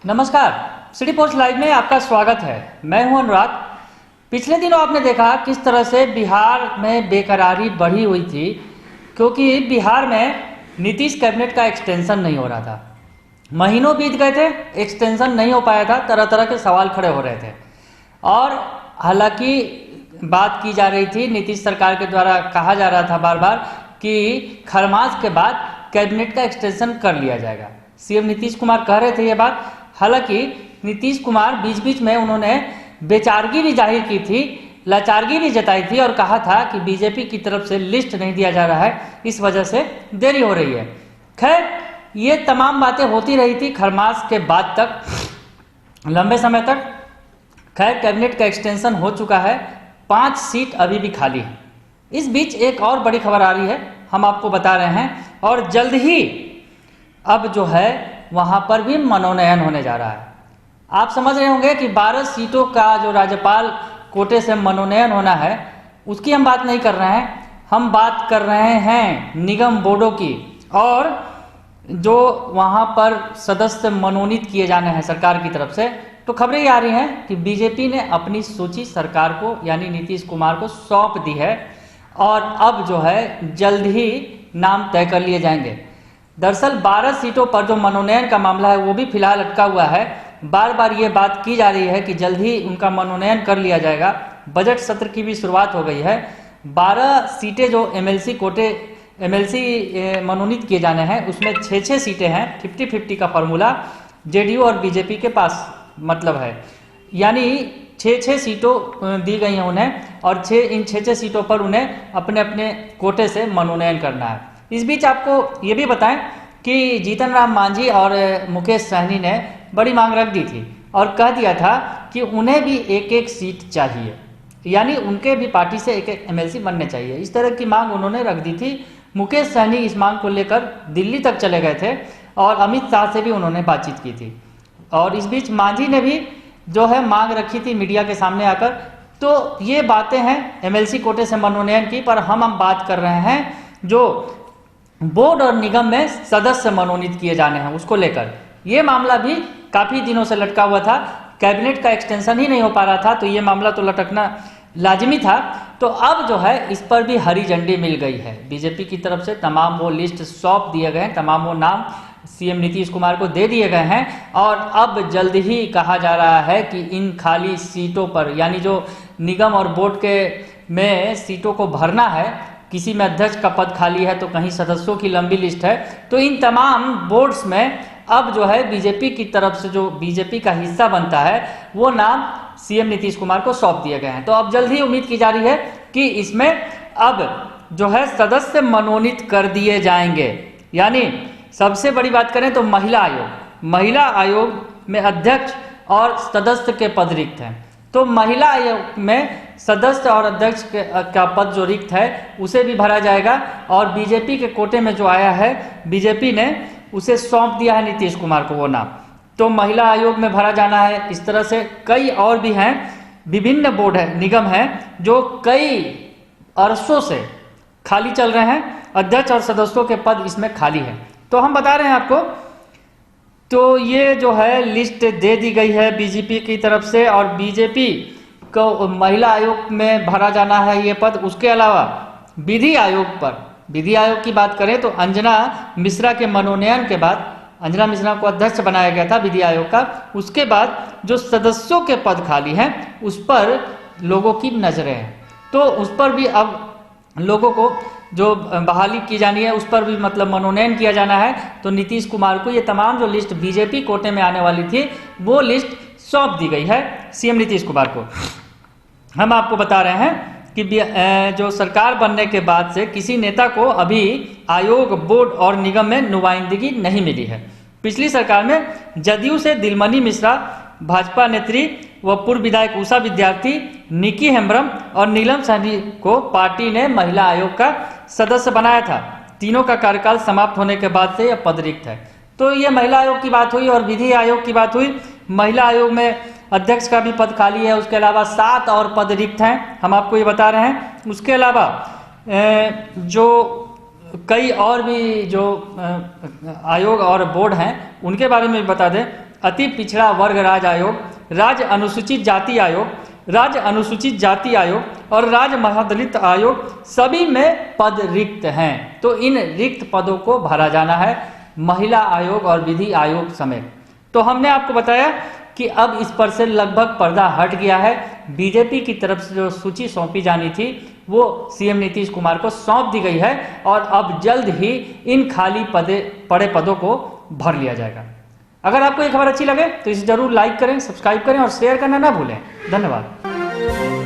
नमस्कार, city post live में आपका स्वागत है। मैं हूं अनुराग। पिछले दिनों आपने देखा किस तरह से बिहार में बेकरारी बढ़ी हुई थी, क्योंकि बिहार में नीतीश कैबिनेट का एक्सटेंशन नहीं हो रहा था। महीनों बीत गए थे, एक्सटेंशन नहीं हो पाया था, तरह तरह के सवाल खड़े हो रहे थे। और हालांकि बात की जा रही थी, नीतीश सरकार के द्वारा कहा जा रहा था बार बार कि खरमास के बाद कैबिनेट का एक्सटेंशन कर लिया जाएगा। सीएम नीतीश कुमार कह रहे थे ये बात। हालांकि नीतीश कुमार बीच बीच में उन्होंने बेचारगी भी जाहिर की थी, लाचारगी भी जताई थी और कहा था कि बीजेपी की तरफ से लिस्ट नहीं दिया जा रहा है, इस वजह से देरी हो रही है। खैर, ये तमाम बातें होती रही थी खरमास के बाद तक, लंबे समय तक। खैर, कैबिनेट का एक्सटेंशन हो चुका है, 5 सीट अभी भी खाली है। इस बीच एक और बड़ी खबर आ रही है, हम आपको बता रहे हैं, और जल्द ही अब जो है वहाँ पर भी मनोनयन होने जा रहा है। आप समझ रहे होंगे कि 12 सीटों का जो राज्यपाल कोटे से मनोनयन होना है, उसकी हम बात नहीं कर रहे हैं। हम बात कर रहे हैं निगम बोर्डों की, और जो वहाँ पर सदस्य मनोनीत किए जाने हैं सरकार की तरफ से। तो खबरें ये आ रही हैं कि बीजेपी ने अपनी सूची सरकार को यानी नीतीश कुमार को सौंप दी है, और अब जो है जल्द ही नाम तय कर लिए जाएंगे। दरअसल 12 सीटों पर जो मनोनयन का मामला है वो भी फिलहाल अटका हुआ है। बार बार ये बात की जा रही है कि जल्द ही उनका मनोनयन कर लिया जाएगा। बजट सत्र की भी शुरुआत हो गई है। 12 सीटें जो एमएलसी मनोनीत किए जाने हैं, उसमें 6-6 सीटें हैं। 50-50 का फॉर्मूला जेडीयू और बीजेपी के पास मतलब है, यानी 6-6 सीटों दी गई हैं उन्हें, और इन 6-6 सीटों पर उन्हें अपने अपने कोटे से मनोनयन करना है। इस बीच आपको ये भी बताएं कि जीतन राम मांझी और मुकेश सहनी ने बड़ी मांग रख दी थी और कह दिया था कि उन्हें भी एक सीट चाहिए, यानी उनके भी पार्टी से एक एमएलसी बनने चाहिए। इस तरह की मांग उन्होंने रख दी थी। मुकेश सहनी इस मांग को लेकर दिल्ली तक चले गए थे और अमित शाह से भी उन्होंने बातचीत की थी। और इस बीच मांझी ने भी जो है मांग रखी थी मीडिया के सामने आकर। तो ये बातें हैं एमएलसी कोटे से मनोनयन की, पर हम बात कर रहे हैं जो बोर्ड और निगम में सदस्य मनोनीत किए जाने हैं, उसको लेकर ये मामला भी काफ़ी दिनों से लटका हुआ था। कैबिनेट का एक्सटेंशन ही नहीं हो पा रहा था, तो ये मामला तो लटकना लाजमी था। तो अब जो है इस पर भी हरी झंडी मिल गई है बीजेपी की तरफ से। तमाम वो लिस्ट सौंप दिए गए हैं, तमाम वो नाम सीएम नीतीश कुमार को दे दिए गए हैं, और अब जल्द ही कहा जा रहा है कि इन खाली सीटों पर, यानी जो निगम और बोर्ड के में सीटों को भरना है, किसी में अध्यक्ष का पद खाली है तो कहीं सदस्यों की लंबी लिस्ट है, तो इन तमाम बोर्ड्स में अब जो है बीजेपी की तरफ से जो बीजेपी का हिस्सा बनता है वो नाम सीएम नीतीश कुमार को सौंप दिए गए हैं। तो अब जल्द ही उम्मीद की जा रही है कि इसमें अब जो है सदस्य मनोनीत कर दिए जाएंगे। यानी सबसे बड़ी बात करें तो महिला आयोग में अध्यक्ष और सदस्य के पद रिक्त हैं। तो महिला आयोग में सदस्य और अध्यक्ष का पद जो रिक्त है उसे भी भरा जाएगा, और बीजेपी के कोटे में जो आया है बीजेपी ने उसे सौंप दिया है नीतीश कुमार को वो नाम, तो महिला आयोग में भरा जाना है। इस तरह से कई और भी हैं, विभिन्न बोर्ड है, निगम हैं जो कई अरसों से खाली चल रहे हैं। अध्यक्ष और सदस्यों के पद इसमें खाली हैं। तो हम बता रहे हैं आपको, तो ये जो है लिस्ट दे दी गई है बीजेपी की तरफ से, और बीजेपी को महिला आयोग में भरा जाना है ये पद। उसके अलावा विधि आयोग की बात करें तो अंजना मिश्रा के मनोनयन के बाद, अंजना मिश्रा को अध्यक्ष बनाया गया था विधि आयोग का, उसके बाद जो सदस्यों के पद खाली हैं उस पर लोगों की नजरें हैं। तो उस पर भी अब लोगों को जो बहाली की जानी है उस पर भी मतलब मनोनयन किया जाना है। तो नीतीश कुमार को ये तमाम जो लिस्ट बीजेपी कोटे में आने वाली थी वो लिस्ट सौंप दी गई है सीएम नीतीश कुमार को। हम आपको बता रहे हैं कि जो सरकार बनने के बाद से किसी नेता को अभी आयोग, बोर्ड और निगम में नुमाइंदगी नहीं मिली है। पिछली सरकार में जदयू से दिलमणि मिश्रा, भाजपा नेत्री व पूर्व विधायक उषा विद्यार्थी, निकी हेम्ब्रम और नीलम सहनी को पार्टी ने महिला आयोग का सदस्य बनाया था। तीनों का कार्यकाल समाप्त होने के बाद से यह पद रिक्त है। तो ये महिला आयोग की बात हुई, और विधि आयोग की बात हुई। महिला आयोग में अध्यक्ष का भी पद खाली है, उसके अलावा 7 और पद रिक्त हैं, हम आपको ये बता रहे हैं। उसके अलावा जो कई और भी जो आयोग और बोर्ड हैं उनके बारे में बता दें अति पिछड़ा वर्ग राज्य आयोग, राज्य अनुसूचित जाति आयोग, राज्य अनुसूचित जाति आयोग और राज्य महादलित आयोग, सभी में पद रिक्त हैं। तो इन रिक्त पदों को भरा जाना है, महिला आयोग और विधि आयोग समेत। तो हमने आपको बताया कि अब इस पर से लगभग पर्दा हट गया है। बीजेपी की तरफ से जो सूची सौंपी जानी थी वो सीएम नीतीश कुमार को सौंप दी गई है और अब जल्द ही इन खाली पड़े पदों को भर लिया जाएगा। अगर आपको ये खबर अच्छी लगे तो इसे जरूर लाइक करें, सब्सक्राइब करें और शेयर करना ना भूलें। धन्यवाद।